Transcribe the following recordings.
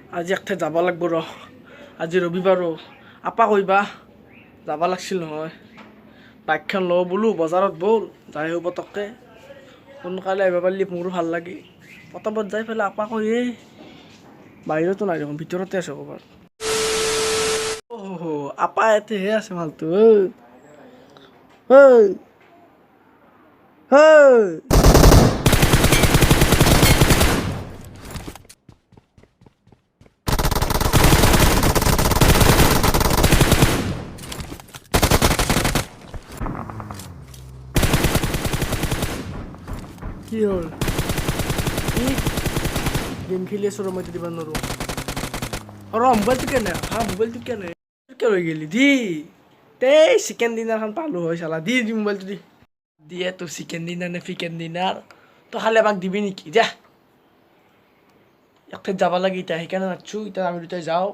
আজি একঠাই যাব লাগিব আজি ৰবিবাৰো আপা কইবা যাব লাগছিল নহয় বাইকখন লওঁ বোলো বজাৰত ব'ল যাই আহোঁ পটককে সোনকালে আহিব পাৰিলে মোৰো ভাল লাগে পটাপট যাই পেলাই আপা কয় বাহিৰতো নাই দেখোন ভিতৰতে আছে ক'ৰবাত আপা ইয়াতেহে আছে মালটো কি হ'ল গেম খেলি আছোঁ ৰ মইতো দিব নোৱাৰোঁ মোবাইলটো কেনে মোবাইলটো কেনে কিয় লৈ গেলি দি তেই চিকেন ডিনাৰখন পালোঁ হয় চালা দি মোবাইলটো দি দিয়ে তোৰ চিকেন ডিনাৰ নে চিকেন ডিনাৰ তই খালি আমাক দিবি নেকি যা এক ঠাইত যাব লাগে এতিয়া সেইকাৰণে নাদছোঁ এতিয়া আমি দুটাই যাওঁ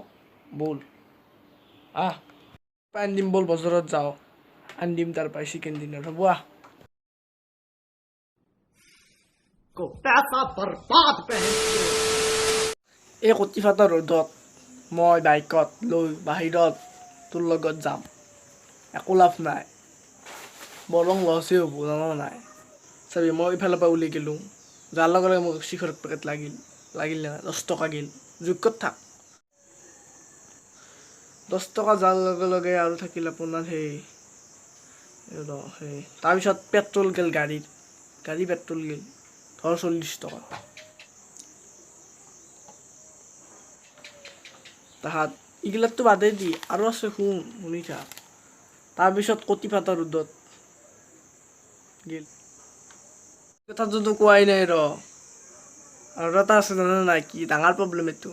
ব'ল আনিম ব'ল বজাৰত যাওঁ আনিম তাৰ পৰাই চিকেন ডিনাৰ হ'ব এই কটি ফাটা ৰ'দত মই বাইকত লৈ বাহিৰত তোৰ লগত যাম একো লাভ নাই বৰং লছেই হ'ব জানা নাই চাবি মই ইফালৰ পৰা ওলাই গ'লোঁ যাৰ লগে লগে মোক চিখৰত পেকেট লাগিল না 10 টকা গেল যোগ্যত থাক 10 টকা যোৱাৰ লগে লগে আৰু থাকিল আপোনাৰ সেই তাৰপিছত পেট্ৰল গেল গাড়ী পেট্ৰল গেল ধৰ 40 টকা তাহাত এইগিলাকতো বাদেই দি আৰু আছে শুনি থাক তাৰপিছত কটি ফাটা ৰ'দত গেল কথাটোতো কোৱাই নাই আৰু এটা আছে জানা নাই কি ডাঙৰ প্ৰব্লেম এইটো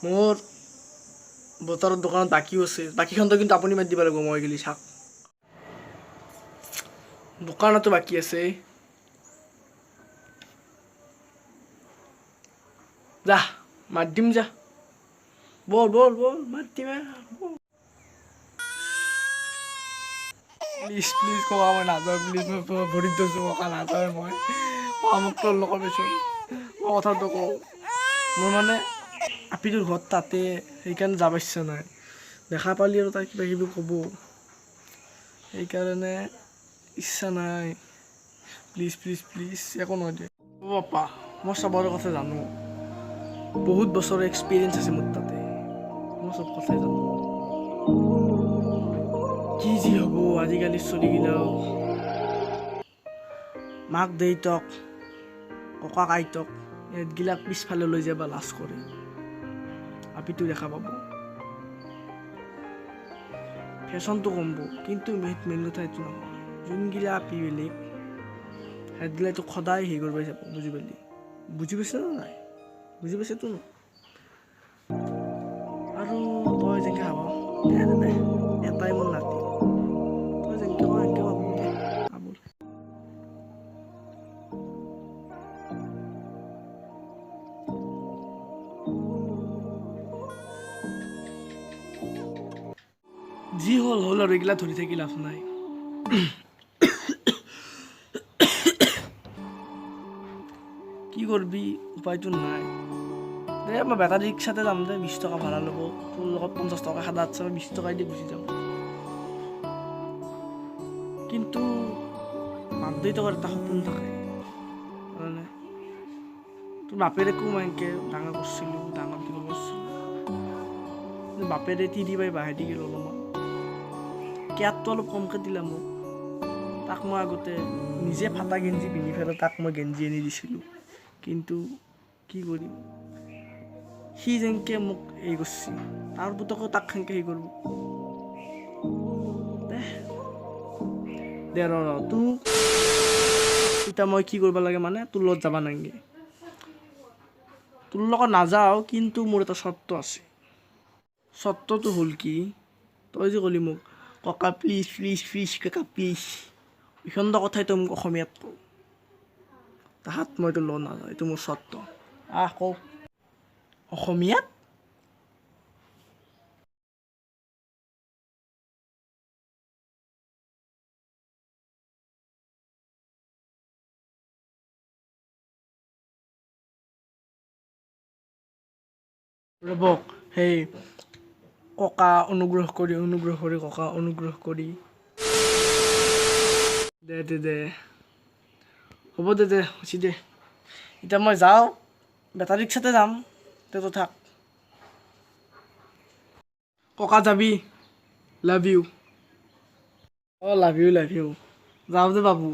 মোৰ বজাৰৰ দোকানত বাকীও আছে বাকীখনতো কিন্তু আপুনি মাতি দিব লাগিব মই গেলি চাওক দোকানতো বাকী আছে যা মাত দিম যা বল মাত দিম প্লিজ কবা মই নাযাওঁ প্লিজ মই ভৰিত ধৰিছোঁ ককা নাযাওঁ মই মোক তোৰ লগত পাইছোঁ মই কথাটো কওঁ মোৰ মানে আপিটোৰ ঘৰত তাতে সেইকাৰণে যাব ইচ্ছা নাই দেখা পালি আৰু তাই কিবা কিবি ক'ব সেইকাৰণে ইচ্ছা নাই প্লিজ একো নহয় দে আপা মই চবৰে কথা জানো বহুত বছৰৰ এক্সপিৰিয়েঞ্চ আছে মোৰ তাতে মই চব কথাই জানো কি যি হ'ব আজিকালি চলিগিলাও মাক দেউতাক ককাক আইতাক এইগিলাক পিছফালে লৈ যাব লাজ কৰে আপিটো দেখা পাব ফেশ্বনটো কমব কিন্তু মেইন কথা এইটো নহয় যোনগিলা আপি বেলেগ সেইগিলা তোক সদায় হেৰি কৰিব যাব বুজি পাইছে নে নাই বুজি পাইছেতো আৰু তই যেনেকৈ ভাব এটাই মোৰ নাতি তই যেনেকৈ কওঁ এনেকৈ ভাবো দে ভাবোঁ যি হ'ল আৰু এইগিলা ধৰি থাকি লাভ নাই কি কৰবি উপায়তো নাই দে মই বেটাৰী ৰিক্সাতে যাম দে 20 টকা ভাড়া ল'ব তোৰ লগত 50 টকা সাদা 20 টকাই দি গুচি যাম কিন্তু মাক দেউতাকৰ এটা সপোন থাকে মানে তোৰ বাপেৰেকো মই এনেকৈ ডাঙৰ কৰিছিলোঁ ডাঙৰ দীঘল কৰিছিলোঁ বাপেৰে তিৰি পাই বাহে দি গ'ল অলপমান কেয়াৰটো অলপ কমকৈ দিলা মোক তাক মই আগতে নিজে ফাটা গেঞ্জি পিন্ধি পেলাই তাক মই গেঞ্জি আনি দিছিলোঁ কিন্তু কি কৰিম সি যেনেকৈ মোক হেৰি কৰিছে তাৰ পুতকো তাক সেনেকৈ হেৰি কৰিব দে তোৰ এতিয়া মই কি কৰিব লাগে মানে তোৰ লগত যাব নালাগে তোৰ লগত নাযাওঁ কিন্তু মোৰ এটা চৰ্ত আছে চৰ্তটো হ'ল কি তই যে ক'লি মোক ককা প্লিজ ককা প্লিজ এইখন কথাই তই মোক অসমীয়াত কওঁ তাহাত মই এইটো লোৱা নাযাওঁ এইটো মোৰ চৰ্ত কওঁ অসমীয়াত ৰ'বক সেই ককা অনুগ্ৰহ কৰি ককা অনুগ্ৰহ কৰি দে হ'ব দে হৈছে দে এতিয়া মই যাওঁ বেটাৰী ৰিক্সাতে যাম তই থাক ককা যাবি লাভ ইউ অঁ লাভ ইউ যাওঁ দে বাবু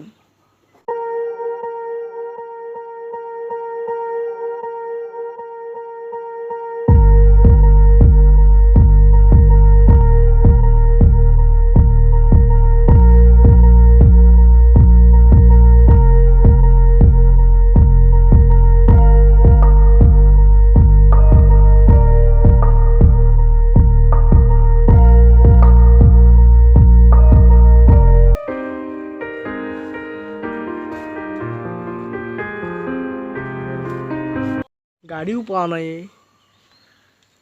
গাড়ীও পোৱা নাই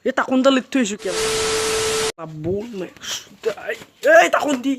এই তাকোনটা লিখি থৈছোঁ কিয় বল এই তাকোন দি